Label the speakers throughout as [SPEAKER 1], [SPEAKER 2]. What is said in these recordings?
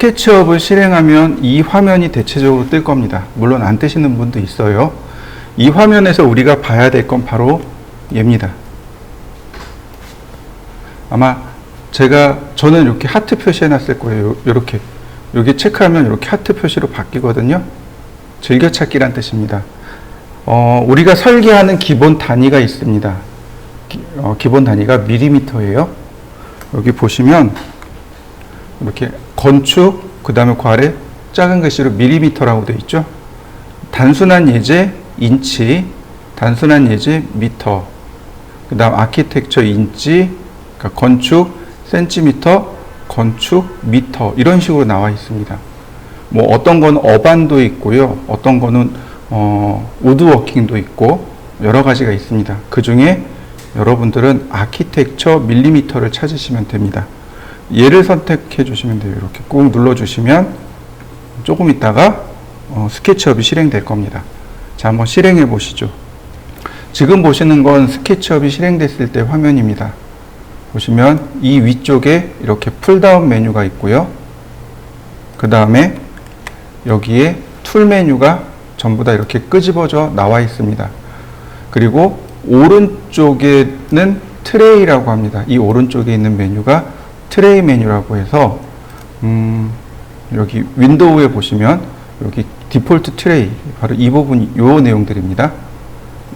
[SPEAKER 1] 스케치업을 실행하면 이 화면이 대체적으로 뜰 겁니다. 물론 안 뜨시는 분도 있어요. 이 화면에서 우리가 봐야 될 건 바로 얘입니다. 아마 저는 이렇게 하트 표시해 놨을 거예요. 이렇게. 여기 체크하면 이렇게 하트 표시로 바뀌거든요. 즐겨찾기란 뜻입니다. 우리가 설계하는 기본 단위가 있습니다. 기본 단위가 밀리미터예요. 여기 보시면 이렇게 건축, 그 다음에 그 아래 작은 글씨로 밀리미터라고 되어 있죠. 단순한 예제 인치, 단순한 예제 미터, 그 다음 아키텍처 인치, 그러니까 건축 센티미터, 건축 미터, 이런 식으로 나와 있습니다. 뭐 어떤 건 어반도 있고요, 어떤 거는 우드워킹도 있고 여러 가지가 있습니다. 그 중에 여러분들은 아키텍처 밀리미터를 찾으시면 됩니다. 얘를 선택해 주시면 돼요. 이렇게 꾹 눌러 주시면 조금 있다가 스케치업이 실행될 겁니다. 자, 한번 실행해 보시죠. 지금 보시는 건 스케치업이 실행됐을 때 화면입니다. 보시면 이 위쪽에 이렇게 풀다운 메뉴가 있고요. 그 다음에 여기에 툴 메뉴가 전부 다 이렇게 끄집어져 나와 있습니다. 그리고 오른쪽에는 트레이라고 합니다. 이 오른쪽에 있는 메뉴가 트레이 메뉴라고 해서 여기 윈도우에 보시면 여기 디폴트 트레이, 바로 이 부분, 요 내용들입니다.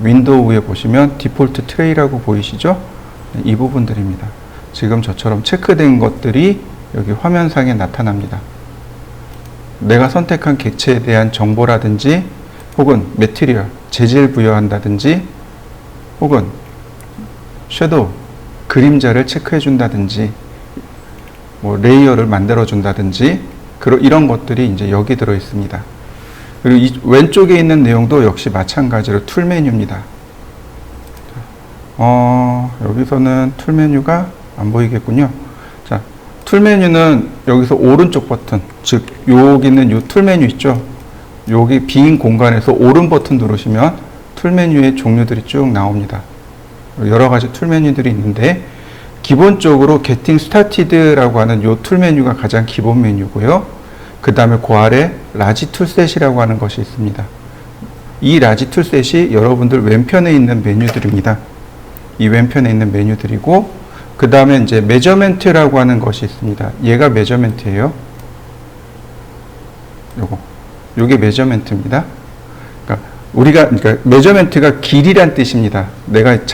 [SPEAKER 1] 윈도우에 보시면 디폴트 트레이라고 보이시죠? 이 부분들입니다. 지금 저처럼 체크된 것들이 여기 화면상에 나타납니다. 내가 선택한 객체에 대한 정보라든지 혹은 매티리얼, 재질 부여한다든지 혹은 섀도우, 그림자를 체크해 준다든지 뭐 레이어를 만들어 준다든지 이런 것들이 이제 여기 들어 있습니다. 그리고 이 왼쪽에 있는 내용도 역시 마찬가지로 툴 메뉴입니다. 여기서는 툴 메뉴가 안 보이겠군요. 자, 툴 메뉴는 여기서 오른쪽 버튼, 즉 여기 있는 이 툴 메뉴 있죠. 여기 빈 공간에서 오른 버튼 누르시면 툴 메뉴의 종류들이 쭉 나옵니다. 여러 가지 툴 메뉴들이 있는데 기본적으로 Getting Started라고 하는 이 툴 메뉴가 가장 기본 메뉴고요. 그 다음에 그 아래 라지 툴셋이라고 하는 것이 있습니다. 이 라지 툴셋이 여러분들 왼편에 있는 메뉴들입니다. 이 왼편에 있는 메뉴들이고, 그 다음에 이제 메저멘트라고 하는 것이 있습니다. 얘가 메저멘트예요. 요게 메저멘트입니다. 그러니까 메저멘트가 길이란 뜻입니다. 우리가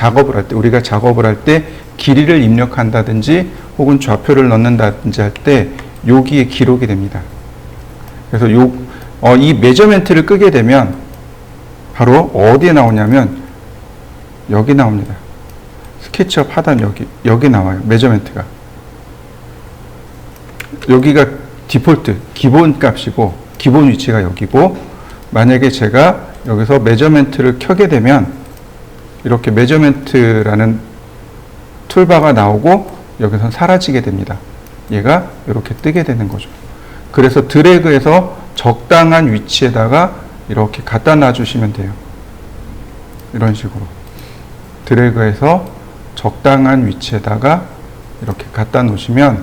[SPEAKER 1] 작업을 할 때 길이를 입력한다든지 혹은 좌표를 넣는다든지 할 때 여기에 기록이 됩니다. 그래서 이 메저멘트를 끄게 되면 바로 어디에 나오냐면 여기 나옵니다. 스케치업 하단 여기 나와요. 메저멘트가. 여기가 디폴트, 기본 값이고 기본 위치가 여기고, 만약에 제가 여기서 메저멘트를 켜게 되면 이렇게 메저멘트라는 툴바가 나오고 여기선 사라지게 됩니다. 얘가 이렇게 뜨게 되는 거죠. 그래서 드래그해서 적당한 위치에다가 이렇게 갖다 놔주시면 돼요. 이런 식으로 드래그해서 적당한 위치에다가 이렇게 갖다 놓으시면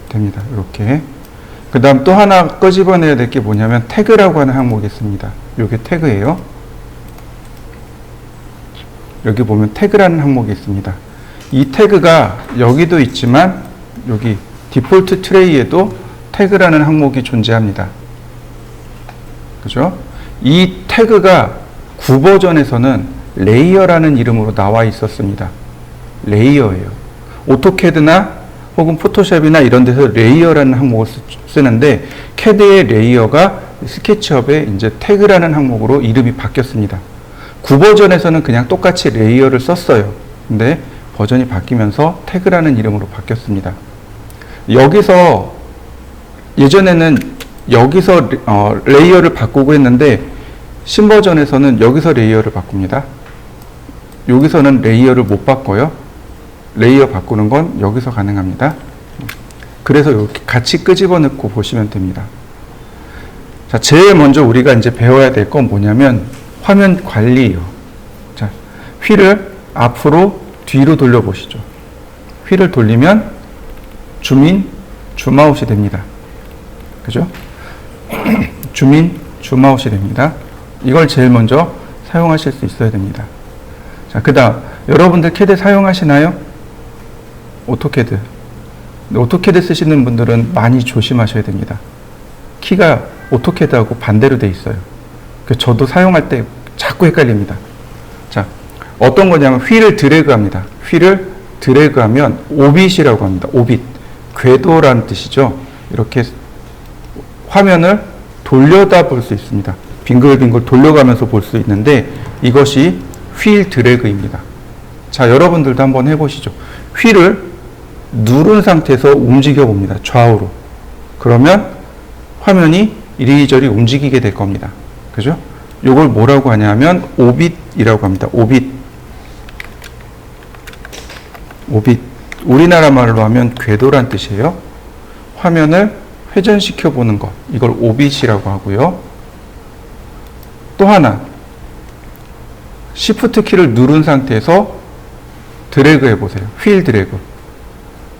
[SPEAKER 1] 됩니다. 이렇게. 그 다음 또 하나 끄집어내야 될 게 뭐냐면 태그라고 하는 항목이 있습니다. 이게 태그예요. 여기 보면 태그라는 항목이 있습니다. 이 태그가 여기도 있지만 여기 디폴트 트레이에도 태그라는 항목이 존재합니다. 그죠? 이 태그가 9버전에서는 레이어라는 이름으로 나와 있었습니다. 레이어예요. 오토캐드나 혹은 포토샵이나 이런 데서 레이어라는 항목을 쓰는데, 캐드의 레이어가 스케치업에 이제 태그라는 항목으로 이름이 바뀌었습니다. 9버전에서는 그냥 똑같이 레이어를 썼어요. 근데 버전이 바뀌면서 태그라는 이름으로 바뀌었습니다. 여기서 예전에는 여기서 레이어를 바꾸고 했는데 신버전에서는 여기서 레이어를 바꿉니다. 여기서는 레이어를 못 바꿔요. 레이어 바꾸는 건 여기서 가능합니다. 그래서 이렇게 같이 끄집어 넣고 보시면 됩니다. 자, 제일 먼저 우리가 이제 배워야 될 건 뭐냐면 화면 관리예요. 자, 휠을 앞으로 뒤로 돌려보시죠. 휠을 돌리면 줌인, 줌아웃이 됩니다. 그죠? 줌인, 줌아웃이 됩니다. 이걸 제일 먼저 사용하실 수 있어야 됩니다. 자, 그 다음, 여러분들 캐드 사용하시나요? 오토캐드. 오토캐드 쓰시는 분들은 많이 조심하셔야 됩니다. 키가 오토캐드하고 반대로 돼 있어요. 저도 사용할 때 자꾸 헷갈립니다. 자, 어떤 거냐면 휠을 드래그 합니다. 휠을 드래그 하면 오빗이라고 합니다. 오빗. 궤도라는 뜻이죠. 이렇게 화면을 돌려다 볼 수 있습니다. 빙글빙글 돌려가면서 볼 수 있는데 이것이 휠 드래그입니다. 자, 여러분들도 한번 해보시죠. 휠을 누른 상태에서 움직여 봅니다. 좌우로. 그러면 화면이 이리저리 움직이게 될 겁니다. 그죠? 이걸 뭐라고 하냐면 오빗이라고 합니다. 오빗. 오빗. 우리나라 말로 하면 궤도란 뜻이에요. 화면을 회전시켜 보는 것. 이걸 오빗이라고 하고요. 또 하나. Shift 키를 누른 상태에서 드래그 해보세요. 휠 드래그.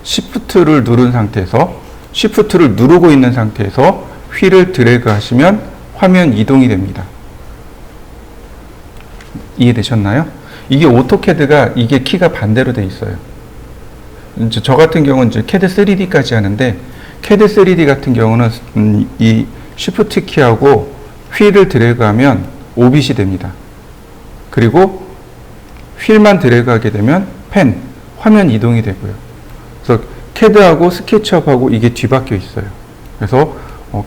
[SPEAKER 1] Shift를 누른 상태에서, Shift를 누르고 있는 상태에서 휠을 드래그 하시면 화면 이동이 됩니다. 이해되셨나요? 이게 오토캐드가 이게 키가 반대로 돼 있어요. 이제 저 같은 경우는 이제 캐드 3D까지 하는데 캐드 3D 같은 경우는 이 Shift 키하고 휠을 드래그하면 오빗이 됩니다. 그리고 휠만 드래그하게 되면 펜, 화면 이동이 되고요. 그래서 캐드하고 스케치업하고 이게 뒤바뀌어 있어요. 그래서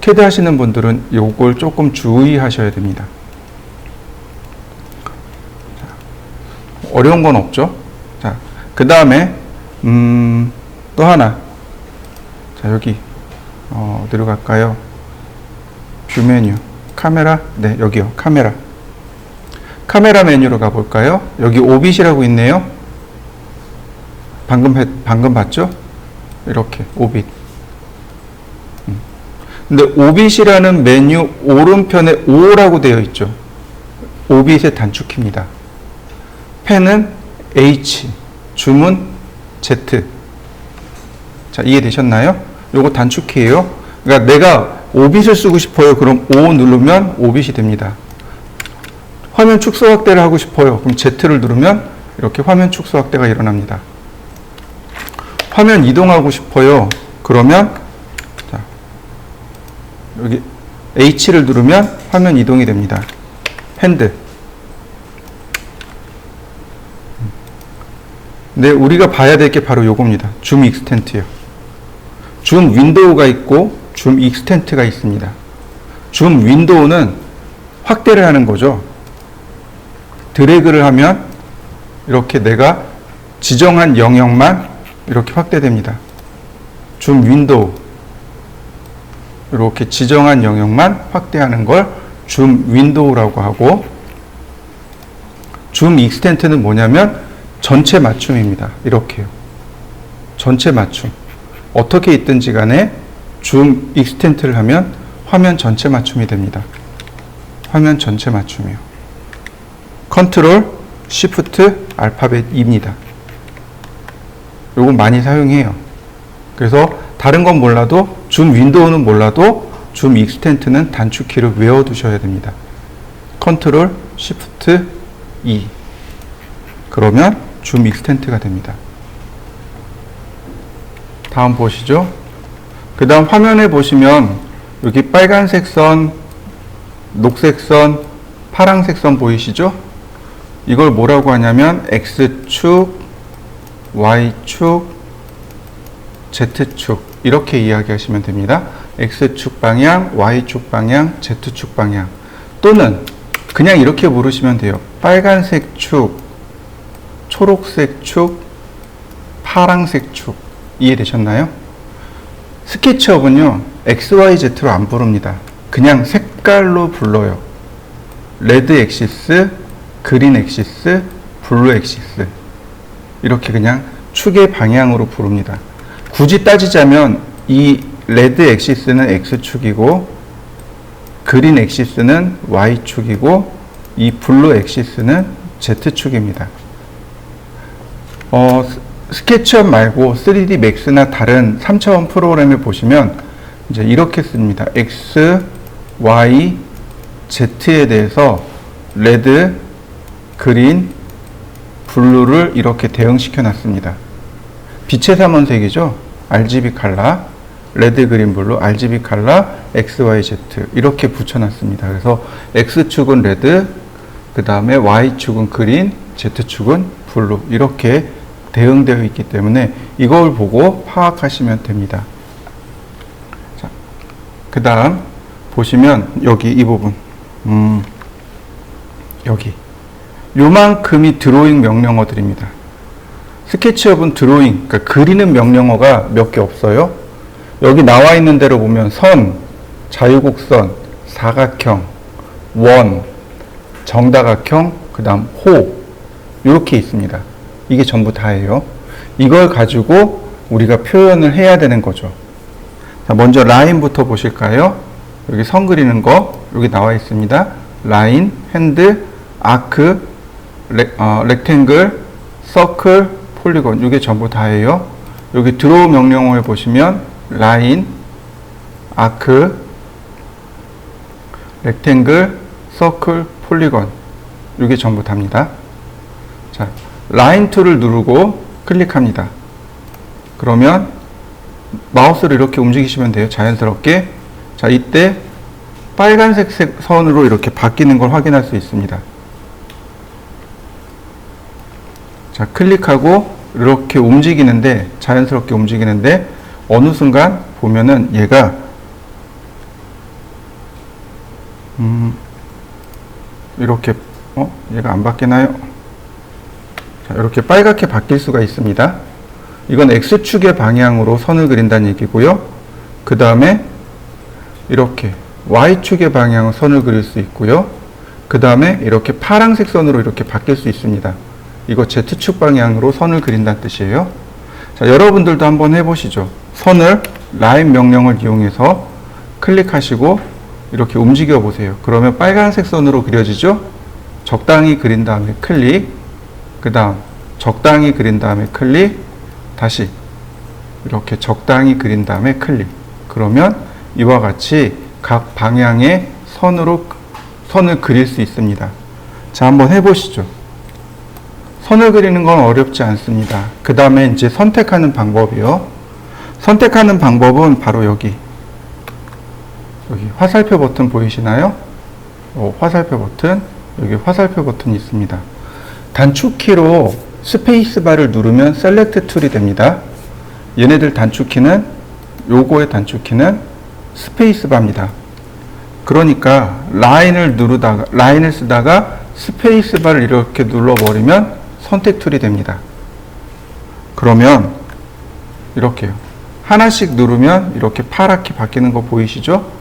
[SPEAKER 1] 캐드 하시는 분들은 이걸 조금 주의하셔야 됩니다. 자, 어려운 건 없죠? 자, 그 다음에 또 하나. 자, 여기 어디로 갈까요? 뷰 메뉴. 카메라? 네, 여기요. 카메라. 카메라 메뉴로 가볼까요? 여기 오빗이라고 있네요. 방금 봤죠? 이렇게 오빗. 근데 오빗이라는 메뉴 오른편에 O라고 되어 있죠. 오빗의 단축키입니다. 펜은 H, 줌은 Z. 자, 이해되셨나요? 요거 단축키예요. 그러니까 내가 오빗을 쓰고 싶어요. 그럼 O 누르면 오빗이 됩니다. 화면 축소 확대를 하고 싶어요. 그럼 Z를 누르면 이렇게 화면 축소 확대가 일어납니다. 화면 이동하고 싶어요. 그러면 자, 여기 H를 누르면 화면 이동이 됩니다. 핸드. 근데 우리가 봐야 될 게 바로 요겁니다. 줌 익스텐트요. 줌 윈도우가 있고 줌 익스텐트가 있습니다. 줌 윈도우는 확대를 하는 거죠. 드래그를 하면 이렇게 내가 지정한 영역만 이렇게 확대됩니다. 줌 윈도우. 이렇게 지정한 영역만 확대하는 걸 줌 윈도우라고 하고, 줌 익스텐트는 뭐냐면 전체 맞춤입니다. 이렇게요. 전체 맞춤. 어떻게 있든지 간에 줌 익스텐트를 하면 화면 전체 맞춤이 됩니다. 화면 전체 맞춤이요. 컨트롤, 쉬프트, 알파벳 2입니다. 요거 많이 사용해요. 그래서 다른 건 몰라도 줌 윈도우는 몰라도 줌 익스텐트는 단축키를 외워두셔야 됩니다. 컨트롤, 쉬프트, 2. 그러면 줌 익스텐트가 됩니다. 다음 보시죠. 그 다음 화면에 보시면 여기 빨간색 선, 녹색 선, 파란색 선 보이시죠? 이걸 뭐라고 하냐면 X축, Y축, Z축 이렇게 이야기하시면 됩니다. X축 방향, Y축 방향, Z축 방향. 또는 그냥 이렇게 부르시면 돼요. 빨간색 축, 초록색 축, 파란색 축. 이해되셨나요? 스케치업은요, XYZ로 안 부릅니다. 그냥 색깔로 불러요. 레드 엑시스, 그린 엑시스, 블루 엑시스. 이렇게 그냥 축의 방향으로 부릅니다. 굳이 따지자면 이 레드 엑시스는 X축이고 그린 엑시스는 Y축이고 이 블루 엑시스는 Z축입니다. 스케치업 말고 3D 맥스나 다른 3차원 프로그램을 보시면 이제 이렇게 씁니다. X, Y, Z에 대해서 레드, 그린, 블루를 이렇게 대응시켜 놨습니다. 빛의 삼원색이죠. RGB 컬러, 레드, 그린, 블루, RGB 컬러, X, Y, Z 이렇게 붙여놨습니다. 그래서 X축은 레드, 그 다음에 Y축은 그린, Z축은 블루 이렇게 대응되어 있기 때문에 이걸 보고 파악하시면 됩니다. 자, 그 다음 보시면 여기 이 부분 여기 요만큼이 드로잉 명령어들입니다. 스케치업은 드로잉, 그러니까 그리는 명령어가 몇 개 없어요. 여기 나와 있는 대로 보면 선, 자유곡선, 사각형, 원, 정다각형, 그 다음 호 이렇게 있습니다. 이게 전부 다예요. 이걸 가지고 우리가 표현을 해야 되는 거죠. 자, 먼저 라인부터 보실까요? 여기 선 그리는 거 여기 나와 있습니다. 라인, 핸드, 아크, 렉탱글, 서클, 폴리곤 이게 전부 다예요. 여기 드로우 명령어에 보시면 라인, 아크, 렉탱글, 서클, 폴리곤 이게 전부 답니다. 자, 라인 툴을 누르고 클릭합니다. 그러면 마우스를 이렇게 움직이시면 돼요. 자연스럽게. 자, 이때 빨간색 선으로 이렇게 바뀌는 걸 확인할 수 있습니다. 자, 클릭하고 이렇게 움직이는데, 자연스럽게 움직이는데, 어느 순간 보면은 얘가, 이렇게, 얘가 안 바뀌나요? 자, 이렇게 빨갛게 바뀔 수가 있습니다. 이건 X축의 방향으로 선을 그린다는 얘기고요. 그 다음에 이렇게 Y축의 방향으로 선을 그릴 수 있고요. 그 다음에 이렇게 파란색 선으로 이렇게 바뀔 수 있습니다. 이거 Z축 방향으로 선을 그린다는 뜻이에요. 자, 여러분들도 한번 해보시죠. 선을 라인 명령을 이용해서 클릭하시고 이렇게 움직여 보세요. 그러면 빨간색 선으로 그려지죠? 적당히 그린 다음에 클릭, 그 다음 적당히 그린 다음에 클릭, 다시 이렇게 적당히 그린 다음에 클릭. 그러면 이와 같이 각 방향의 선을 그릴 수 있습니다. 자, 한번 해보시죠. 선을 그리는 건 어렵지 않습니다. 그 다음에 이제 선택하는 방법이요. 선택하는 방법은 바로 여기 화살표 버튼 보이시나요? 화살표 버튼, 여기 화살표 버튼이 있습니다. 단축키로 스페이스바를 누르면 셀렉트 툴이 됩니다. 얘네들 단축키는, 요거의 단축키는 스페이스바입니다. 그러니까 라인을 쓰다가 스페이스바를 이렇게 눌러버리면 선택 툴이 됩니다. 그러면 이렇게요. 하나씩 누르면 이렇게 파랗게 바뀌는 거 보이시죠?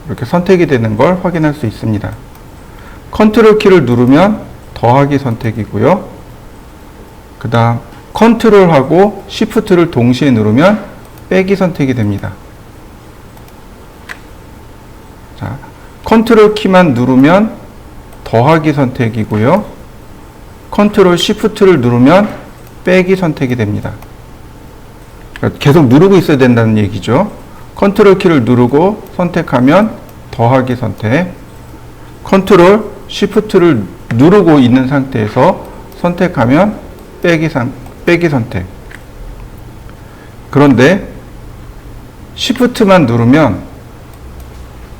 [SPEAKER 1] 이렇게 선택이 되는 걸 확인할 수 있습니다. 컨트롤 키를 누르면 더하기 선택이고요. 그 다음 컨트롤하고 시프트를 동시에 누르면 빼기 선택이 됩니다. 자, 컨트롤 키만 누르면 더하기 선택이고요. 컨트롤 시프트를 누르면 빼기 선택이 됩니다. 그러니까 계속 누르고 있어야 된다는 얘기죠. 컨트롤 키를 누르고 선택하면 더하기 선택, 컨트롤 시프트를 누르고 있는 상태에서 선택하면 빼기 선택. 그런데 시프트만 누르면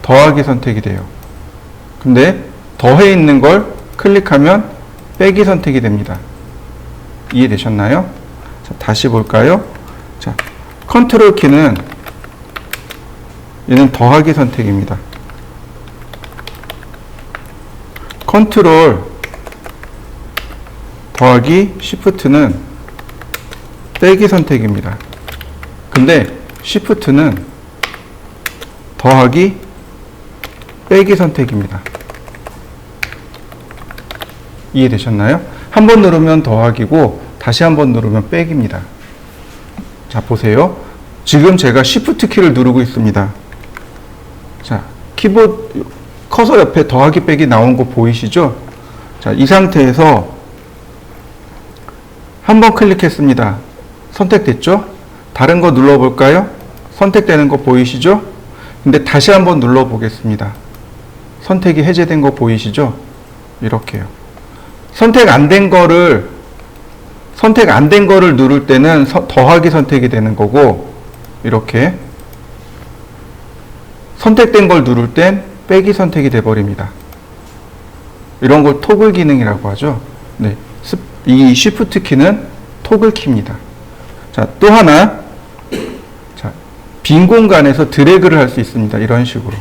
[SPEAKER 1] 더하기 선택이 돼요. 근데 더해 있는 걸 클릭하면 빼기 선택이 됩니다. 이해되셨나요? 자, 다시 볼까요? 자, 컨트롤 키는 얘는 더하기 선택입니다. 컨트롤 더하기 시프트는 빼기 선택입니다. 근데 시프트는 더하기 빼기 선택입니다. 이해되셨나요? 한 번 누르면 더하기고 다시 한 번 누르면 빼기입니다. 자, 보세요. 지금 제가 Shift 키를 누르고 있습니다. 자, 키보드 커서 옆에 더하기 빼기 나온 거 보이시죠? 자, 이 상태에서 한 번 클릭했습니다. 선택됐죠? 다른 거 눌러볼까요? 선택되는 거 보이시죠? 근데 다시 한번 눌러 보겠습니다. 선택이 해제된 거 보이시죠? 이렇게요. 선택 안 된 거를 누를 때는 더하기 선택이 되는 거고, 이렇게 선택된 걸 누를 땐 빼기 선택이 돼 버립니다. 이런 걸 토글 기능이라고 하죠. 네. 이 쉬프트 키는 토글 키입니다. 자, 또 하나. 자, 빈 공간에서 드래그를 할 수 있습니다. 이런 식으로.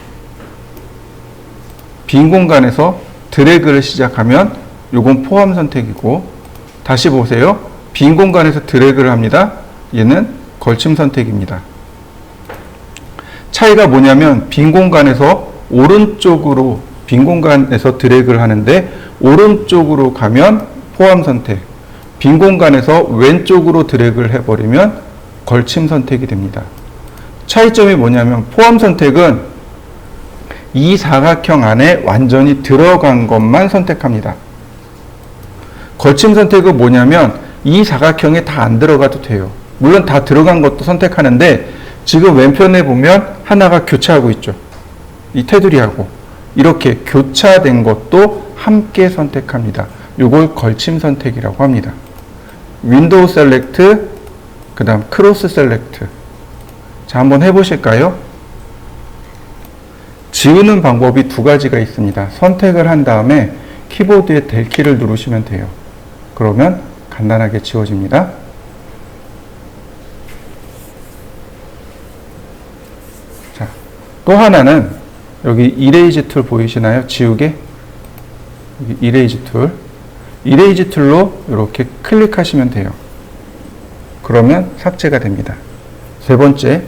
[SPEAKER 1] 빈 공간에서 드래그를 시작하면 요건 포함 선택이고, 다시 보세요. 빈 공간에서 드래그를 합니다. 얘는 걸침 선택입니다. 차이가 뭐냐면 빈 공간에서 오른쪽으로 빈 공간에서 드래그를 하는데 오른쪽으로 가면 포함 선택, 빈 공간에서 왼쪽으로 드래그를 해버리면 걸침 선택이 됩니다. 차이점이 뭐냐면 포함 선택은 이 사각형 안에 완전히 들어간 것만 선택합니다. 걸침 선택은 뭐냐면 이 사각형에 다 안 들어가도 돼요. 물론 다 들어간 것도 선택하는데 지금 왼편에 보면 하나가 교차하고 있죠. 이 테두리하고 이렇게 교차된 것도 함께 선택합니다. 이걸 걸침 선택이라고 합니다. 윈도우 셀렉트, 그 다음 크로스 셀렉트. 자, 한번 해보실까요? 지우는 방법이 두 가지가 있습니다. 선택을 한 다음에 키보드의 델 키를 누르시면 돼요. 그러면 간단하게 지워집니다. 자, 또 하나는 여기 이레이즈 툴 보이시나요? 지우개. 여기 이레이즈 툴. 이레이즈 툴로 이렇게 클릭하시면 돼요. 그러면 삭제가 됩니다. 세 번째,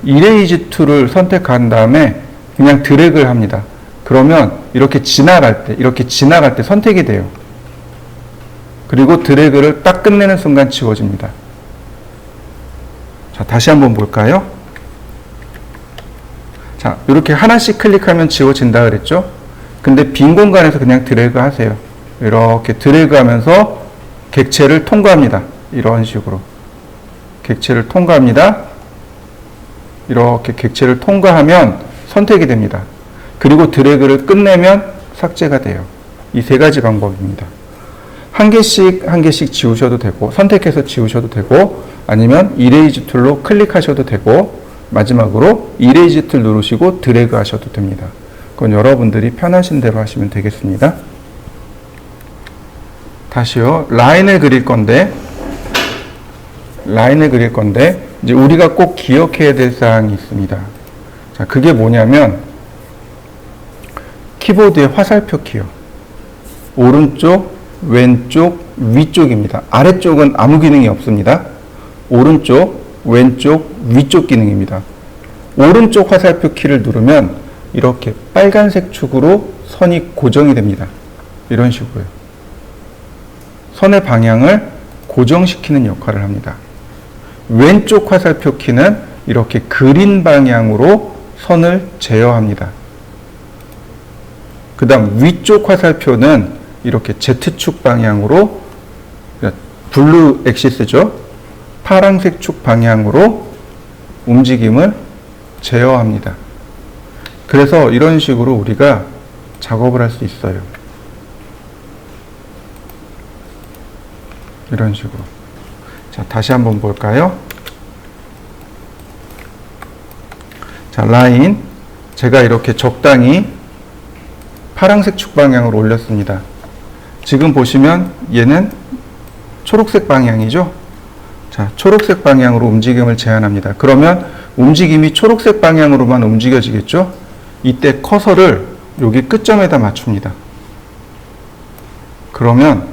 [SPEAKER 1] 이레이즈 툴을 선택한 다음에 그냥 드래그를 합니다. 그러면 이렇게 지나갈 때 선택이 돼요. 그리고 드래그를 딱 끝내는 순간 지워집니다. 자, 다시 한번 볼까요? 자, 이렇게 하나씩 클릭하면 지워진다 그랬죠? 근데 빈 공간에서 그냥 드래그 하세요. 이렇게 드래그 하면서 객체를 통과합니다. 이런 식으로. 객체를 통과합니다. 이렇게 객체를 통과하면 선택이 됩니다. 그리고 드래그를 끝내면 삭제가 돼요. 이 세 가지 방법입니다. 한 개씩 지우셔도 되고, 선택해서 지우셔도 되고, 아니면 이레이즈 툴로 클릭하셔도 되고, 마지막으로 이레이즈 툴 누르시고 드래그 하셔도 됩니다. 그건 여러분들이 편하신 대로 하시면 되겠습니다. 다시요. 라인을 그릴 건데 이제 우리가 꼭 기억해야 될 사항이 있습니다. 자, 그게 뭐냐면 키보드의 화살표 키요. 오른쪽, 왼쪽, 위쪽입니다. 아래쪽은 아무 기능이 없습니다. 오른쪽, 왼쪽, 위쪽 기능입니다. 오른쪽 화살표 키를 누르면 이렇게 빨간색 축으로 선이 고정이 됩니다. 이런 식으로요. 선의 방향을 고정시키는 역할을 합니다. 왼쪽 화살표 키는 이렇게 그린 방향으로 선을 제어합니다. 그 다음 위쪽 화살표는 이렇게 Z축 방향으로, 블루 엑시스죠. 파란색 축 방향으로 움직임을 제어합니다. 그래서 이런 식으로 우리가 작업을 할 수 있어요. 이런 식으로. 자, 다시 한번 볼까요? 자, 라인. 제가 이렇게 적당히 파란색 축 방향으로 올렸습니다. 지금 보시면 얘는 초록색 방향이죠? 자, 초록색 방향으로 움직임을 제한합니다. 그러면 움직임이 초록색 방향으로만 움직여지겠죠? 이때 커서를 여기 끝점에다 맞춥니다. 그러면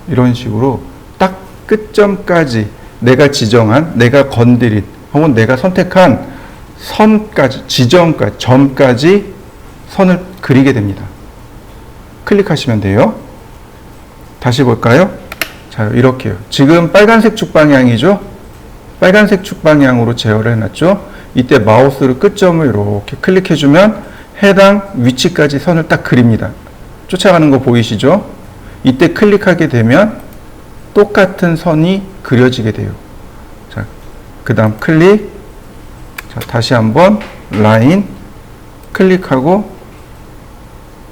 [SPEAKER 1] 이런 식으로 딱 끝점까지 내가 지정한, 내가 건드린, 혹은 내가 선택한 선까지, 지점까지, 점까지 선을 그리게 됩니다. 클릭하시면 돼요. 다시 볼까요? 자, 이렇게요. 지금 빨간색 축 방향이죠? 빨간색 축 방향으로 제어를 해놨죠? 이때 마우스로 끝점을 이렇게 클릭해주면 해당 위치까지 선을 딱 그립니다. 쫓아가는 거 보이시죠? 이때 클릭하게 되면 똑같은 선이 그려지게 돼요. 자, 그 다음 클릭. 자, 다시 한번 라인. 클릭하고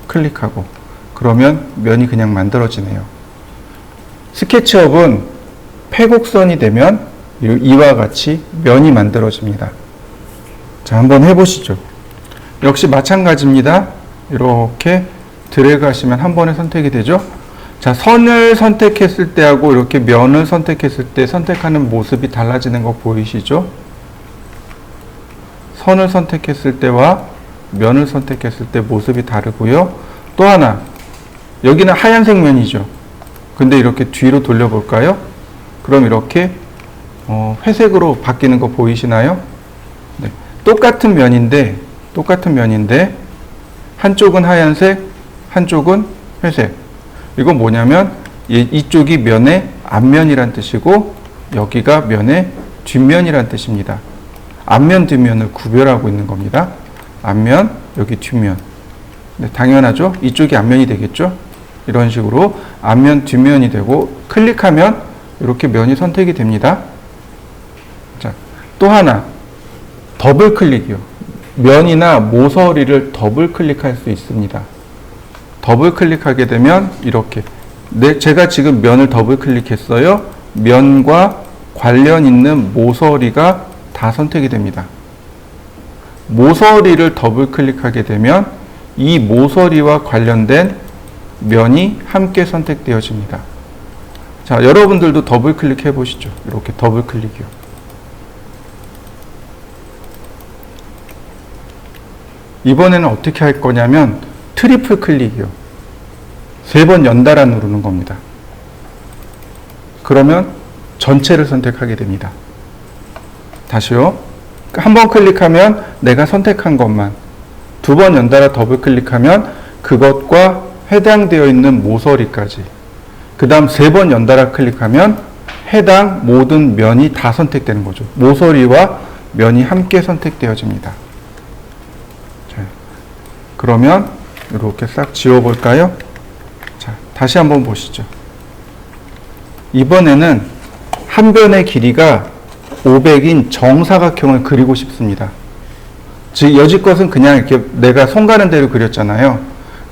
[SPEAKER 1] 클릭하고 그러면 면이 그냥 만들어지네요. 스케치업은 패곡선이 되면 이와 같이 면이 만들어집니다. 자, 한번 해보시죠. 역시 마찬가지입니다. 이렇게 드래그 하시면 한 번에 선택이 되죠. 자, 선을 선택했을 때하고 이렇게 면을 선택했을 때 선택하는 모습이 달라지는 거 보이시죠? 선을 선택했을 때와 면을 선택했을 때 모습이 다르고요. 또 하나, 여기는 하얀색 면이죠. 근데 이렇게 뒤로 돌려볼까요? 그럼 이렇게 회색으로 바뀌는 거 보이시나요? 네. 똑같은 면인데 한쪽은 하얀색, 한쪽은 회색. 이건 뭐냐면 이쪽이 면의 앞면이란 뜻이고 여기가 면의 뒷면이란 뜻입니다. 앞면, 뒷면을 구별하고 있는 겁니다. 앞면, 여기 뒷면. 네, 당연하죠? 이쪽이 앞면이 되겠죠? 이런 식으로 앞면, 뒷면이 되고 클릭하면 이렇게 면이 선택이 됩니다. 자, 또 하나 더블 클릭이요. 면이나 모서리를 더블 클릭할 수 있습니다. 더블 클릭하게 되면 이렇게 제가 지금 면을 더블 클릭했어요. 면과 관련 있는 모서리가 다 선택이 됩니다. 모서리를 더블 클릭하게 되면 이 모서리와 관련된 면이 함께 선택되어집니다. 자, 여러분들도 더블 클릭해 보시죠. 이렇게 더블 클릭이요. 이번에는 어떻게 할 거냐면 트리플 클릭이요. 3번 연달아 누르는 겁니다. 그러면 전체를 선택하게 됩니다. 다시요. 한 번 클릭하면 내가 선택한 것만, 2번 연달아 더블 클릭하면 그것과 해당되어 있는 모서리까지, 그 다음 3번 연달아 클릭하면 해당 모든 면이 다 선택되는 거죠. 모서리와 면이 함께 선택되어집니다. 자, 그러면 이렇게 싹 지워볼까요? 자, 다시 한번 보시죠. 이번에는 한 변의 길이가 500인 정사각형을 그리고 싶습니다. 즉 여지껏은 그냥 이렇게 내가 손 가는 대로 그렸잖아요.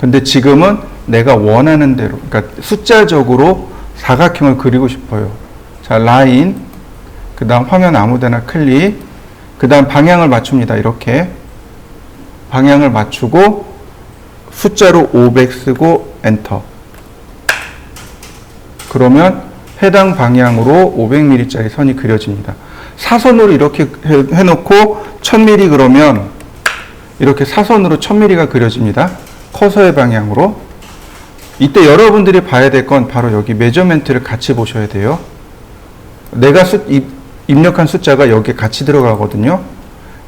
[SPEAKER 1] 근데 지금은 내가 원하는 대로, 그러니까 숫자적으로 사각형을 그리고 싶어요. 자, 라인, 그 다음 화면 아무데나 클릭, 그 다음 방향을 맞춥니다. 이렇게 방향을 맞추고 숫자로 500 쓰고 엔터. 그러면 해당 방향으로 500mm짜리 선이 그려집니다. 사선으로 이렇게 해놓고 1000mm 그러면 이렇게 사선으로 1000mm가 그려집니다. 커서의 방향으로. 이때 여러분들이 봐야 될 건 바로 여기 메저멘트를 같이 보셔야 돼요. 내가 입력한 숫자가 여기에 같이 들어가거든요.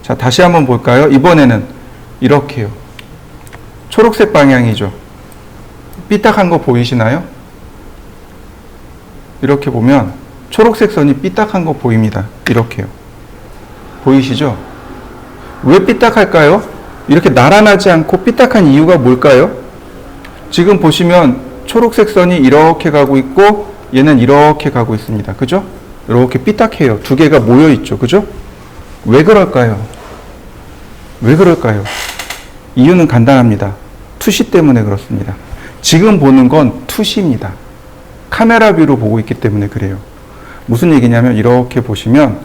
[SPEAKER 1] 자, 다시 한번 볼까요? 이번에는 이렇게요. 초록색 방향이죠. 삐딱한 거 보이시나요? 이렇게 보면 초록색 선이 삐딱한 거 보입니다. 이렇게요. 보이시죠? 왜 삐딱할까요? 이렇게 나란하지 않고 삐딱한 이유가 뭘까요? 지금 보시면 초록색 선이 이렇게 가고 있고 얘는 이렇게 가고 있습니다. 그죠? 이렇게 삐딱해요. 두 개가 모여 있죠. 그죠? 왜 그럴까요? 왜 그럴까요? 이유는 간단합니다. 투시 때문에 그렇습니다. 지금 보는 건 투시입니다. 카메라 뷰로 보고 있기 때문에 그래요. 무슨 얘기냐면 이렇게 보시면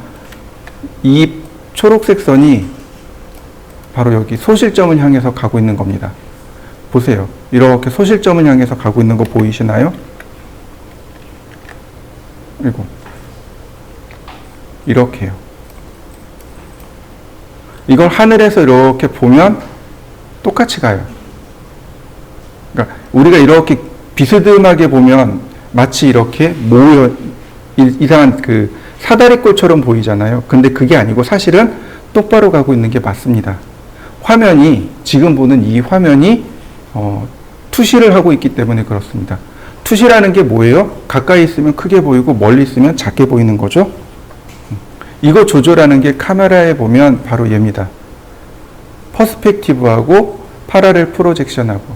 [SPEAKER 1] 이 초록색 선이 바로 여기 소실점을 향해서 가고 있는 겁니다. 보세요. 이렇게 소실점을 향해서 가고 있는 거 보이시나요? 그리고 이렇게요. 이걸 하늘에서 이렇게 보면 똑같이 가요. 그러니까 우리가 이렇게 비스듬하게 보면 마치 이렇게 모여 이상한 그 사다리꼴처럼 보이잖아요. 근데 그게 아니고 사실은 똑바로 가고 있는 게 맞습니다. 화면이 지금 보는 이 화면이 투시를 하고 있기 때문에 그렇습니다. 투시라는 게 뭐예요? 가까이 있으면 크게 보이고 멀리 있으면 작게 보이는 거죠. 이거 조절하는 게 카메라에 보면 바로 얘입니다. 퍼스펙티브하고 파라렐 프로젝션하고,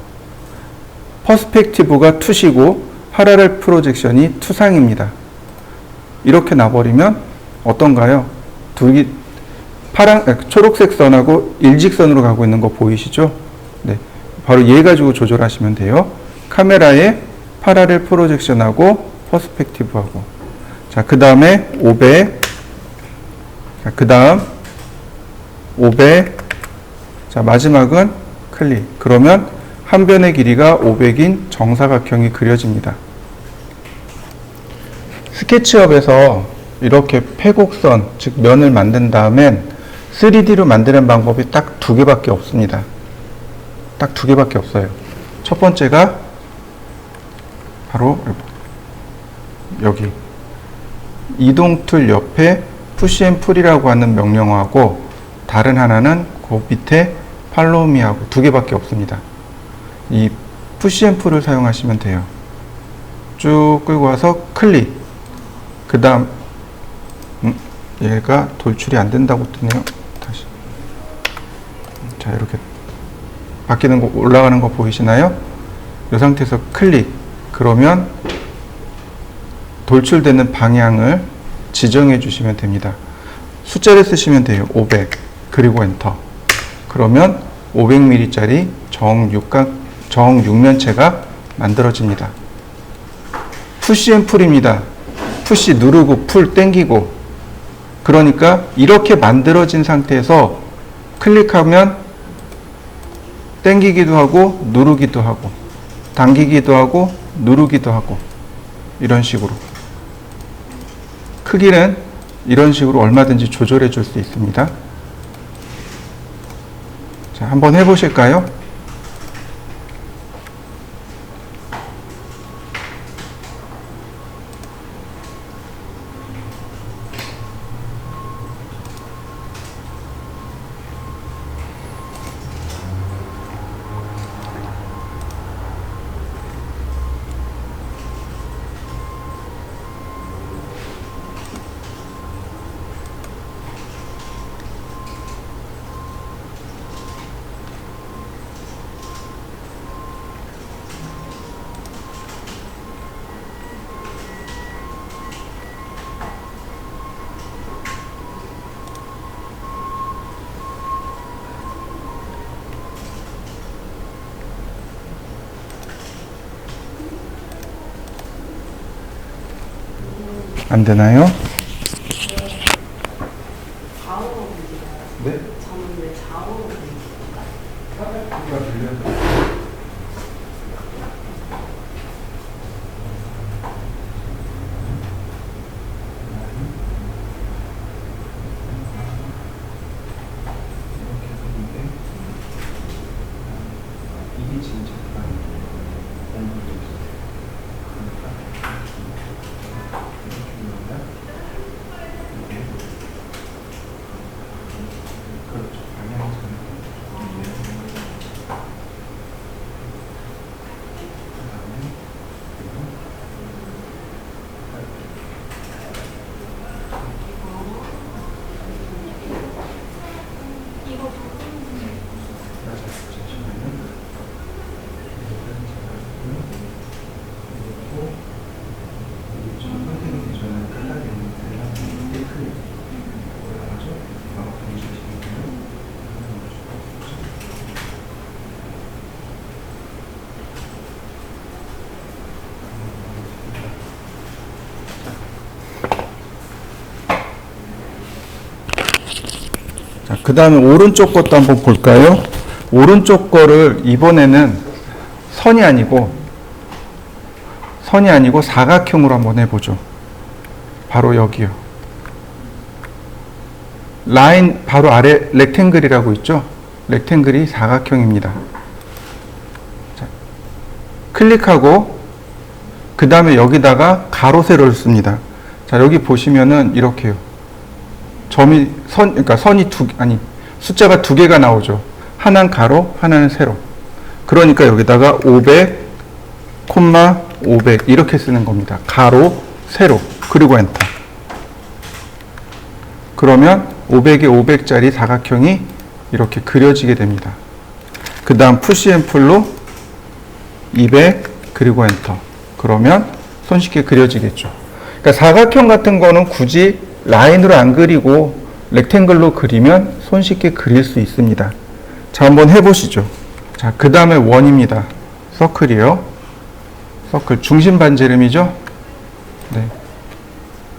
[SPEAKER 1] 퍼스펙티브가 투시고 파라렐 프로젝션이 투상입니다. 이렇게 놔버리면 어떤가요? 초록색 선하고 일직선으로 가고 있는 거 보이시죠? 네. 바로 얘 가지고 조절하시면 돼요. 카메라에 파라렐 프로젝션하고 퍼스펙티브하고. 자, 그 다음에 500. 자, 그 다음 500. 자, 마지막은 클릭. 그러면 한 변의 길이가 500인 정사각형이 그려집니다. 스케치업에서 이렇게 패곡선, 즉 면을 만든 다음엔 3D로 만드는 방법이 딱 두 개밖에 없습니다. 딱 두 개밖에 없어요. 첫 번째가 바로 여기 이동 툴 옆에 푸시 앤 풀이라고 하는 명령어하고, 다른 하나는 그 밑에 팔로우 미하고 두 개밖에 없습니다. 이 푸시 앤 풀을 사용하시면 돼요. 쭉 끌고 와서 클릭. 그 다음 얘가 돌출이 안 된다고 뜨네요. 다시. 자, 이렇게 바뀌는 거, 올라가는 거 보이시나요? 이 상태에서 클릭. 그러면 돌출되는 방향을 지정해 주시면 됩니다. 숫자를 쓰시면 돼요. 500. 그리고 엔터. 그러면 500mm짜리 정육면체가 만들어집니다. 푸시 앤 풀입니다. 푸시 누르고 풀 땡기고. 그러니까 이렇게 만들어진 상태에서 클릭하면 땡기기도 하고 누르기도 하고 당기기도 하고 누르기도 하고, 이런 식으로 크기는 이런 식으로 얼마든지 조절해 줄 수 있습니다. 자, 한번 해보실까요? 안 되나요? 네? 그 다음에 오른쪽 것도 한번 볼까요? 오른쪽 거를 이번에는 선이 아니고 사각형으로 한번 해보죠. 바로 여기요. 라인 바로 아래 렉탱글이라고 있죠? 렉탱글이 사각형입니다. 자, 클릭하고 그 다음에 여기다가 가로 세로를 씁니다. 자, 여기 보시면은 이렇게요. 그러니까 숫자가 두 개가 나오죠. 하나는 가로, 하나는 세로. 그러니까 여기다가 500, 500 이렇게 쓰는 겁니다. 가로, 세로, 그리고 엔터. 그러면 500에 500짜리 사각형이 이렇게 그려지게 됩니다. 그 다음 푸시 앤 풀로 200, 그리고 엔터. 그러면 손쉽게 그려지겠죠. 그러니까 사각형 같은 거는 굳이 라인으로 안 그리고 렉탱글로 그리면 손쉽게 그릴 수 있습니다. 자, 한번 해보시죠. 자, 그 다음에 원입니다. 서클이요. 서클 중심 반지름이죠. 네.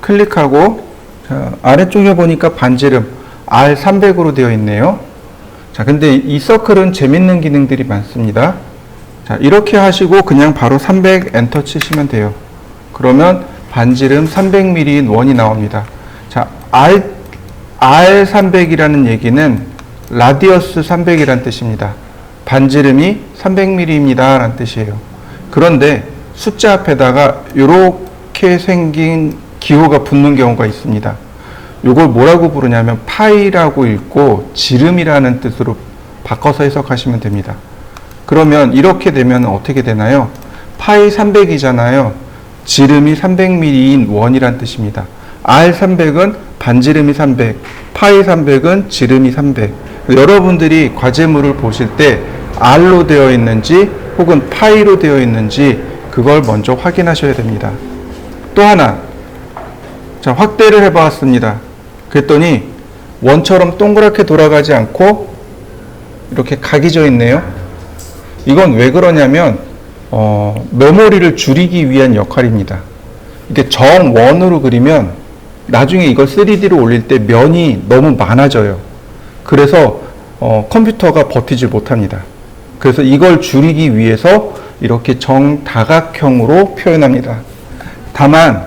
[SPEAKER 1] 클릭하고, 자, 아래쪽에 보니까 반지름 R300으로 되어 있네요. 자, 근데 이 서클은 재밌는 기능들이 많습니다. 자, 이렇게 하시고 그냥 바로 300 엔터 치시면 돼요. 그러면 반지름 300mm인 원이 나옵니다. 자, R300이라는 얘기는 라디어스 300이라는 뜻입니다. 반지름이 300mm입니다 라는 뜻이에요. 그런데 숫자 앞에다가 이렇게 생긴 기호가 붙는 경우가 있습니다. 이걸 뭐라고 부르냐면 파이라고 읽고 지름이라는 뜻으로 바꿔서 해석하시면 됩니다. 그러면 이렇게 되면 어떻게 되나요? 파이 300이잖아요. 지름이 300mm인 원이란 뜻입니다. R300은 반지름이 300, 파이 300은 지름이 300. 여러분들이 과제물을 보실 때 R로 되어 있는지 혹은 파이로 되어 있는지 그걸 먼저 확인하셔야 됩니다. 또 하나, 자, 확대를 해봤습니다. 그랬더니 원처럼 동그랗게 돌아가지 않고 이렇게 각이 져 있네요. 이건 왜 그러냐면 메모리를 줄이기 위한 역할입니다. 이게 정원으로 그리면 나중에 이걸 3D로 올릴 때 면이 너무 많아져요. 그래서 컴퓨터가 버티질 못합니다. 그래서 이걸 줄이기 위해서 이렇게 정다각형으로 표현합니다. 다만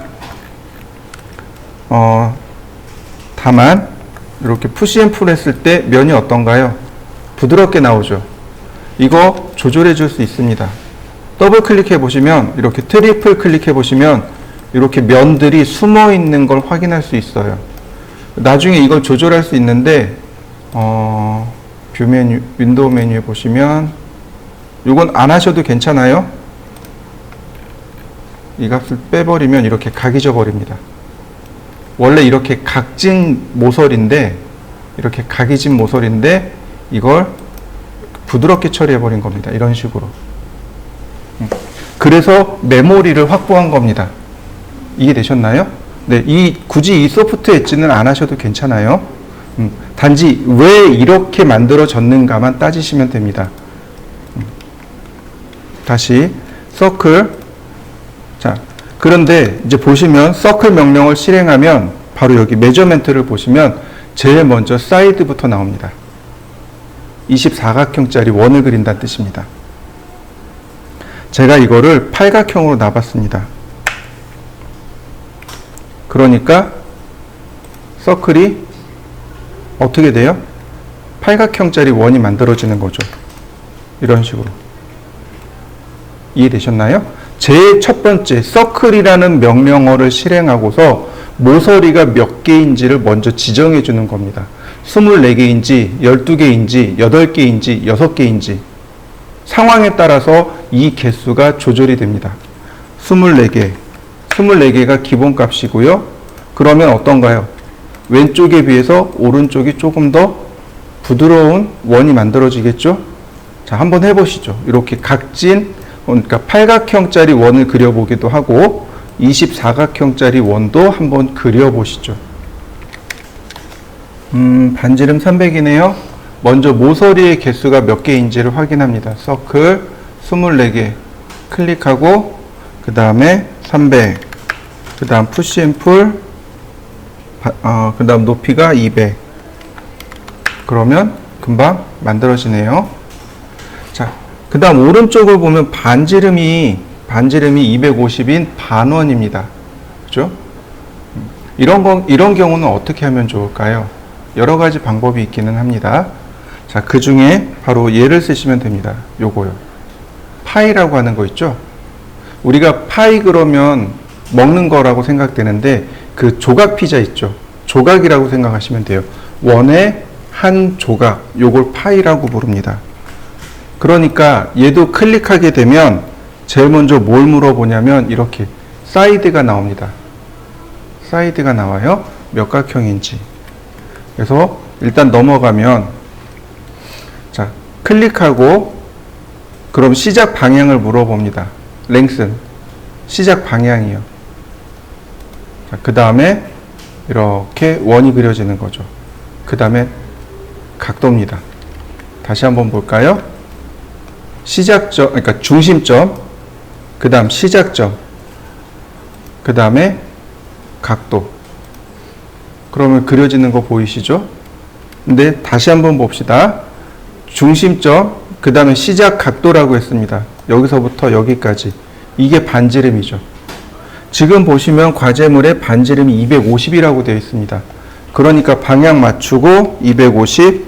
[SPEAKER 1] 이렇게 푸시 앤 풀 했을 때 면이 어떤가요? 부드럽게 나오죠. 이거 조절해 줄 수 있습니다. 더블 클릭해 보시면, 이렇게 트리플 클릭해 보시면 이렇게 면들이 숨어 있는 걸 확인할 수 있어요. 나중에 이걸 조절할 수 있는데 뷰 메뉴, 윈도우 메뉴에 보시면 이건 안 하셔도 괜찮아요. 이 값을 빼버리면 이렇게 각이 져 버립니다. 원래 이렇게 각진 모서리인데, 이렇게 각이 진 모서리인데 이걸 부드럽게 처리해 버린 겁니다. 이런 식으로. 그래서 메모리를 확보한 겁니다. 이해되셨나요? 네, 굳이 이 소프트 엣지는 안 하셔도 괜찮아요. 단지 왜 이렇게 만들어졌는가만 따지시면 됩니다. 다시 서클. 자, 그런데 이제 보시면 서클 명령을 실행하면 바로 여기 메저먼트를 보시면 제일 먼저 사이드부터 나옵니다. 24각형짜리 원을 그린다는 뜻입니다. 제가 이거를 팔각형으로 놔봤습니다. 그러니까 서클이 어떻게 돼요? 팔각형짜리 원이 만들어지는 거죠. 이런 식으로. 이해되셨나요? 제일 첫 번째 서클이라는 명령어를 실행하고서 모서리가 몇 개인지를 먼저 지정해 주는 겁니다. 24개인지 12개인지 8개인지 6개인지 상황에 따라서 이 개수가 조절이 됩니다. 24개가 기본값이고요. 그러면 어떤가요? 왼쪽에 비해서 오른쪽이 조금 더 부드러운 원이 만들어지겠죠? 자, 한번 해보시죠. 이렇게 각진, 그러니까 팔각형짜리 원을 그려보기도 하고 24각형짜리 원도 한번 그려보시죠. 반지름 300이네요. 먼저 모서리의 개수가 몇 개인지를 확인합니다. 서클 24개 클릭하고 그 다음에 300, 그 다음 푸시 앤 풀, 그 다음 높이가 200. 그러면 금방 만들어지네요. 자, 그 다음 오른쪽을 보면 반지름이 250인 반원입니다. 그죠? 이런 경우는 어떻게 하면 좋을까요? 여러 가지 방법이 있기는 합니다. 자, 그 중에 바로 얘를 쓰시면 됩니다. 요거요. 파이라고 하는 거 있죠? 우리가 파이 그러면 먹는 거라고 생각되는데 그 조각 피자 있죠? 조각이라고 생각하시면 돼요. 원의 한 조각, 요걸 파이라고 부릅니다. 그러니까 얘도 클릭하게 되면 제일 먼저 뭘 물어보냐면 이렇게 사이드가 나옵니다. 사이드가 나와요. 몇 각형인지. 그래서 일단 넘어가면, 자, 클릭하고 그럼 시작 방향을 물어봅니다. 랭슨, 시작 방향이요. 자, 그 다음에 이렇게 원이 그려지는 거죠. 그 다음에 각도입니다. 다시 한번 볼까요? 시작점, 그러니까 중심점, 그 다음 시작점, 그 다음에 각도. 그러면 그려지는 거 보이시죠? 근데 다시 한번 봅시다. 중심점, 그 다음에 시작 각도라고 했습니다. 여기서부터 여기까지. 이게 반지름이죠. 지금 보시면 과제물에 반지름이 250이라고 되어 있습니다. 그러니까 방향 맞추고 250,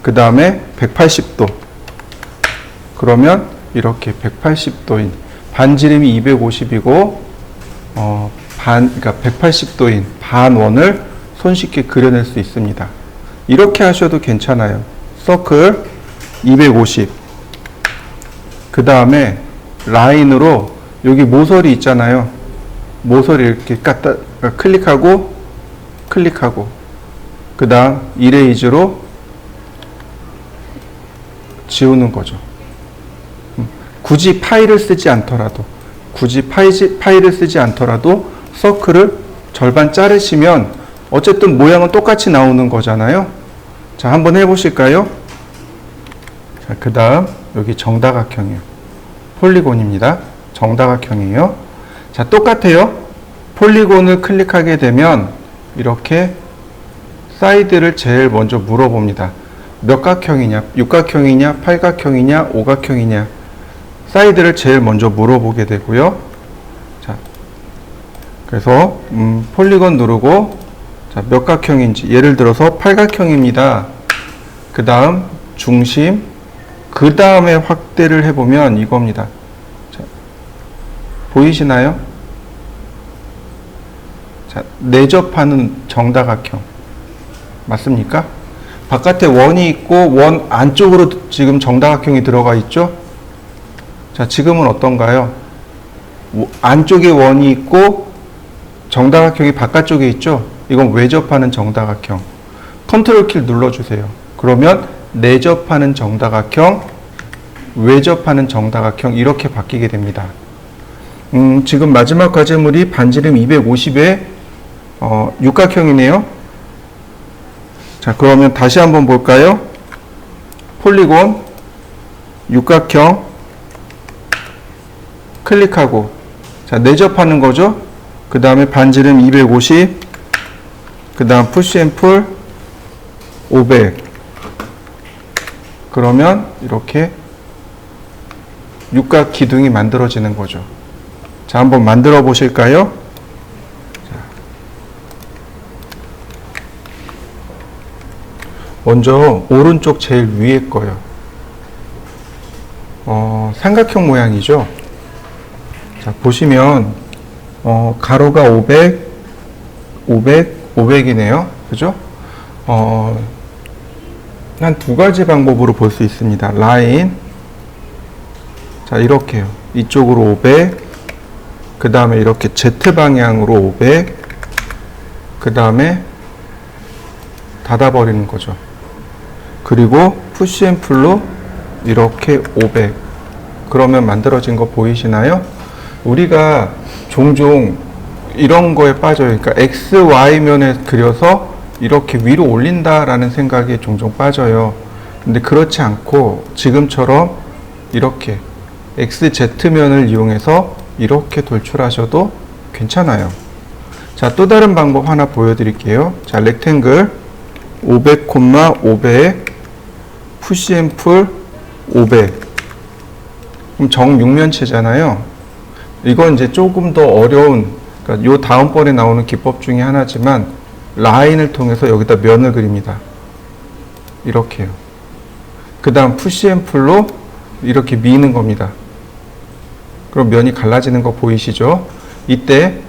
[SPEAKER 1] 그 다음에 180도. 그러면 이렇게 180도인 반지름이 250이고 그러니까 180도인 반원을 손쉽게 그려낼 수 있습니다. 이렇게 하셔도 괜찮아요. 서클 250. 그 다음에 라인으로 여기 모서리 있잖아요. 모서리 이렇게 클릭하고 그 다음 이레이즈로 지우는 거죠. 굳이 파일을 쓰지 않더라도 서클을 절반 자르시면 어쨌든 모양은 똑같이 나오는 거잖아요. 자, 한번 해보실까요? 자, 그 다음 여기 정다각형이에요. 폴리곤입니다. 정다각형이에요. 자, 똑같아요. 폴리곤을 클릭하게 되면 이렇게 사이드를 제일 먼저 물어봅니다. 몇 각형이냐, 육각형이냐, 팔각형이냐, 오각형이냐. 사이드를 제일 먼저 물어보게 되고요. 자, 그래서 폴리곤 누르고 자, 몇 각형인지, 예를 들어서 팔각형입니다. 그 다음 중심, 그 다음에 확대를 해보면 이겁니다. 자, 보이시나요? 자, 내접하는 정다각형 맞습니까? 바깥에 원이 있고 원 안쪽으로 지금 정다각형이 들어가 있죠? 자, 지금은 어떤가요? 안쪽에 원이 있고 정다각형이 바깥쪽에 있죠? 이건 외접하는 정다각형. 컨트롤 키를 눌러주세요. 그러면 내접하는 정다각형, 외접하는 정다각형 이렇게 바뀌게 됩니다. 지금 마지막 과제물이 반지름 250에 육각형이네요. 자, 그러면 다시 한번 볼까요? 폴리곤, 육각형, 클릭하고, 자, 내접하는 거죠. 그 다음에 반지름 250, 그 다음 푸시 앤 풀 500. 그러면 이렇게 육각 기둥이 만들어지는 거죠. 자, 한번 만들어 보실까요? 자, 먼저 오른쪽 제일 위에 거요. 삼각형 모양이죠. 자, 보시면 가로가 500, 500, 500이네요. 그죠? 한 두 가지 방법으로 볼 수 있습니다. 라인. 자, 이렇게요. 이쪽으로 500. 그 다음에 이렇게 Z방향으로 500. 그 다음에 닫아버리는 거죠. 그리고 푸시 앤 풀로 이렇게 500. 그러면 만들어진 거 보이시나요? 우리가 종종 이런 거에 빠져요. 그러니까 X, Y면에 그려서 이렇게 위로 올린다라는 생각에 종종 빠져요. 근데 그렇지 않고 지금처럼 이렇게 XZ면을 이용해서 이렇게 돌출하셔도 괜찮아요. 자, 또 다른 방법 하나 보여드릴게요. 자, 렉탱글 500, 500, 푸시 앤 풀 500. 그럼 정육면체잖아요. 이건 이제 조금 더 어려운, 그러니까 요 다음번에 나오는 기법 중에 하나지만 라인을 통해서 여기다 면을 그립니다. 이렇게요. 그 다음 푸시 앤 풀로 이렇게 미는 겁니다. 그럼 면이 갈라지는 거 보이시죠? 이때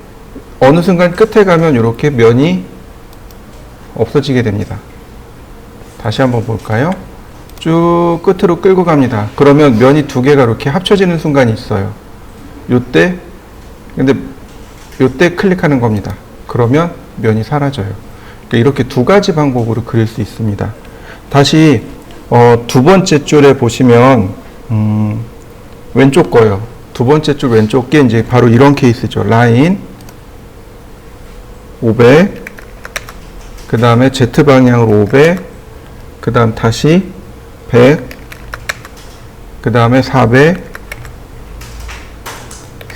[SPEAKER 1] 어느 순간 끝에 가면 이렇게 면이 없어지게 됩니다. 다시 한번 볼까요? 쭉 끝으로 끌고 갑니다. 그러면 면이 두 개가 이렇게 합쳐지는 순간이 있어요. 요때 클릭하는 겁니다. 그러면 면이 사라져요. 그러니까 이렇게 두 가지 방법으로 그릴 수 있습니다. 다시 두 번째 줄에 보시면 왼쪽 거요. 두 번째 줄 왼쪽 게 이제 바로 이런 케이스죠. 라인 500, 그 그 다음에 Z방향으로 500, 그 다음 다시 100, 그 다음에 400,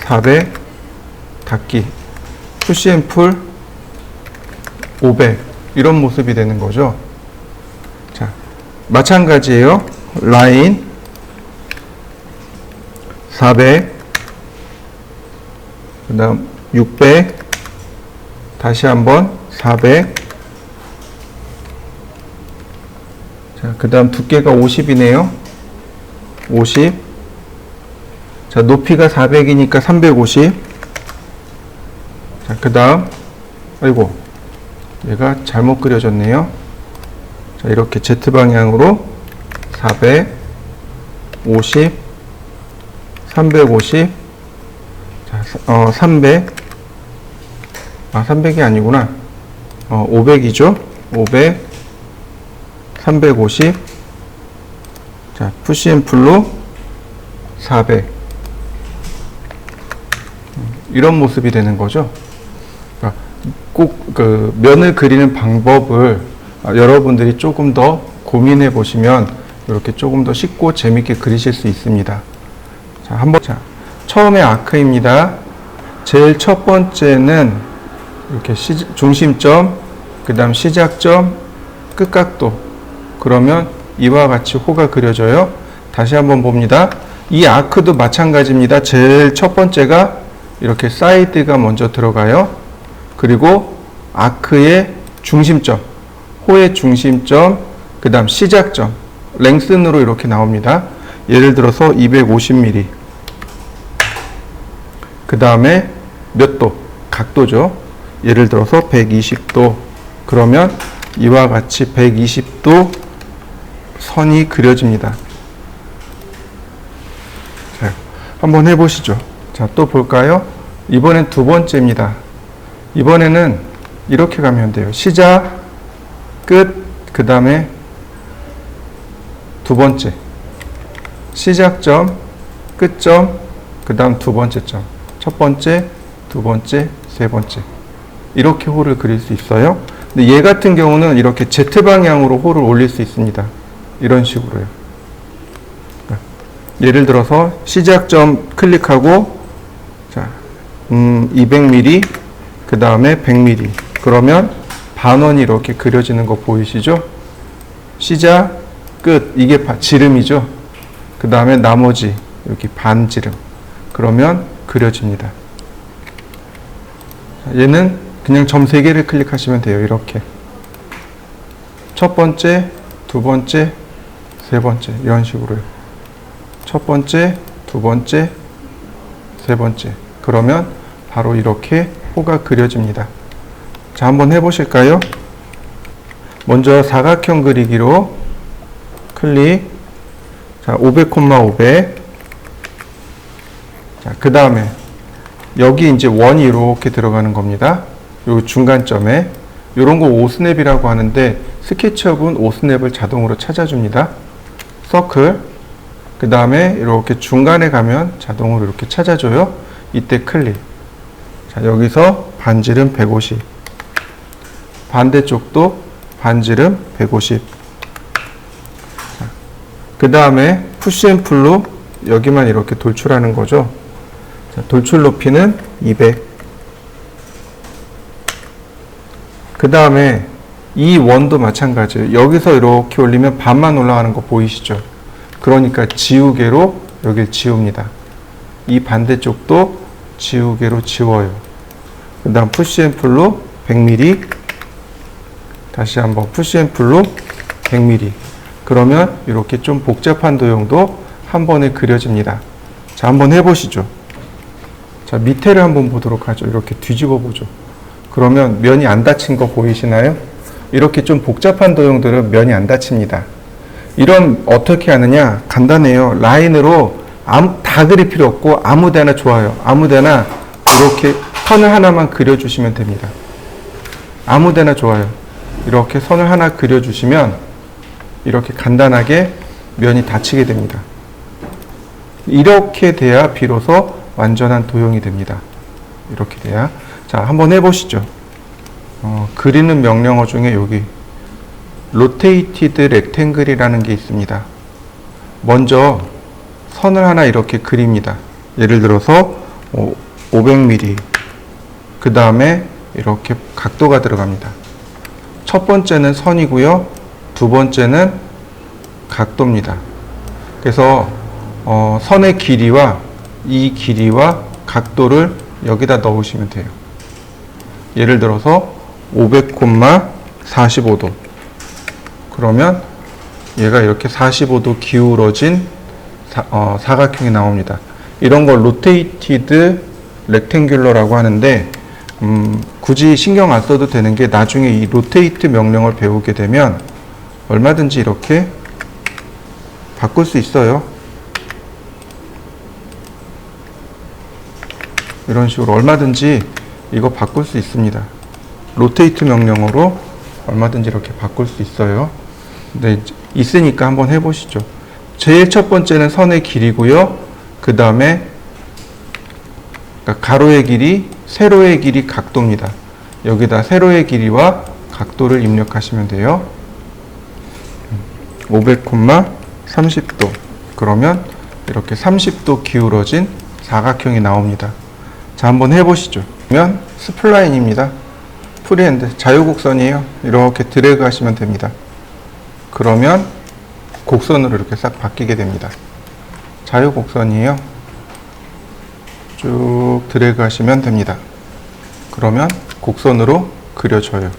[SPEAKER 1] 400, 닫기, 푸시 앤 풀 500, 이런 모습이 되는 거죠. 자, 마찬가지예요. 라인 400, 그 다음 600, 다시 한번 400, 자, 그 다음 두께가 50이네요. 50, 자, 높이가 400이니까 350, 자, 그 다음, 아이고, 얘가 잘못 그려졌네요. 자, 이렇게 Z방향으로 400, 50, 350, 자, 300, 300이 아니구나. 500이죠. 500, 350, 자, 푸시 앤 풀로 400. 이런 모습이 되는 거죠. 그러니까 꼭 그 면을 그리는 방법을 여러분들이 조금 더 고민해 보시면 이렇게 조금 더 쉽고 재밌게 그리실 수 있습니다. 자, 한번, 자, 처음에 아크입니다. 제일 첫 번째는 이렇게 중심점, 그 다음 시작점, 끝각도. 그러면 이와 같이 호가 그려져요. 다시 한번 봅니다. 이 아크도 마찬가지입니다. 제일 첫 번째가 이렇게 사이드가 먼저 들어가요. 그리고 아크의 중심점, 호의 중심점, 그 다음 시작점, 랭슨으로 이렇게 나옵니다. 예를 들어서 250mm. 그 다음에 몇 도? 각도죠. 예를 들어서 120도. 그러면 이와 같이 120도 선이 그려집니다. 자, 한번 해보시죠. 자, 또 볼까요? 이번엔 두 번째입니다. 이번에는 이렇게 가면 돼요. 시작, 끝, 그 다음에 두 번째. 시작점, 끝점, 그 다음 두 번째 점. 첫 번째, 두 번째, 세 번째. 이렇게 호를 그릴 수 있어요. 근데 얘 같은 경우는 이렇게 Z방향으로 호를 올릴 수 있습니다. 이런 식으로요. 예를 들어서 시작점 클릭하고, 자, 200mm, 그 다음에 100mm. 그러면 반원이 이렇게 그려지는 거 보이시죠? 시작, 끝. 이게 지름이죠. 그 다음에 나머지 이렇게 반지름. 그러면 그려집니다. 얘는 그냥 점 3개를 클릭하시면 돼요. 이렇게. 첫 번째, 두 번째, 세 번째. 이런 식으로요. 첫 번째, 두 번째, 세 번째. 그러면 바로 이렇게 호가 그려집니다. 자, 한번 해보실까요? 먼저 사각형 그리기로 클릭. 자, 500,500. 자, 그 다음에 여기 이제 원이 이렇게 들어가는 겁니다. 요 중간점에. 요런 거 5스냅이라고 하는데 스케치업은 5스냅을 자동으로 찾아줍니다. 서클. 그 다음에 이렇게 중간에 가면 자동으로 이렇게 찾아줘요. 이때 클릭. 자, 여기서 반지름 150. 반대쪽도 반지름 150. 그 다음에 푸시 앤 풀로 여기만 이렇게 돌출하는 거죠. 자, 돌출 높이는 200. 그 다음에 이 원도 마찬가지예요. 여기서 이렇게 올리면 반만 올라가는 거 보이시죠? 그러니까 지우개로 여길 지웁니다. 이 반대쪽도 지우개로 지워요. 그 다음 푸시 앤 풀로 100mm. 다시 한번 푸시 앤 풀로 100mm. 그러면 이렇게 좀 복잡한 도형도 한 번에 그려집니다. 자, 한번 해보시죠. 자, 밑에를 한번 보도록 하죠. 이렇게 뒤집어 보죠. 그러면 면이 안 닫힌 거 보이시나요? 이렇게 좀 복잡한 도형들은 면이 안 닫힙니다. 이런 어떻게 하느냐? 간단해요. 라인으로 다 그릴 필요 없고 아무 데나 좋아요. 아무 데나 이렇게 선을 하나만 그려주시면 됩니다. 아무 데나 좋아요. 이렇게 선을 하나 그려주시면 이렇게 간단하게 면이 닫히게 됩니다. 이렇게 돼야 비로소 완전한 도형이 됩니다. 이렇게 돼야. 자, 한번 해보시죠. 그리는 명령어 중에 여기 로테이티드 렉탱글이라는 게 있습니다. 먼저 선을 하나 이렇게 그립니다. 예를 들어서 500mm, 그 다음에 이렇게 각도가 들어갑니다. 첫 번째는 선이고요, 두 번째는 각도입니다. 그래서 선의 길이와 이 길이와 각도를 여기다 넣으시면 돼요. 예를 들어서 500,45도. 그러면 얘가 이렇게 45도 기울어진 사각형이 나옵니다. 이런 걸 로테이티드 렉탱귤러라고 하는데, 굳이 신경 안 써도 되는 게, 나중에 이 로테이트 명령을 배우게 되면 얼마든지 이렇게 바꿀 수 있어요. 이런 식으로 얼마든지 이거 바꿀 수 있습니다. 로테이트 명령어로 얼마든지 이렇게 바꿀 수 있어요. 근데 있으니까 한번 해보시죠. 제일 첫 번째는 선의 길이고요. 그 다음에 가로의 길이, 세로의 길이, 각도입니다. 여기다 세로의 길이와 각도를 입력하시면 돼요. 500,30도. 그러면 이렇게 30도 기울어진 사각형이 나옵니다. 자, 한번 해보시죠. 그러면 스플라인입니다. 프리핸드, 자유곡선이에요. 이렇게 드래그 하시면 됩니다. 그러면 곡선으로 이렇게 싹 바뀌게 됩니다. 자유곡선이에요. 쭉 드래그 하시면 됩니다. 그러면 곡선으로 그려져요.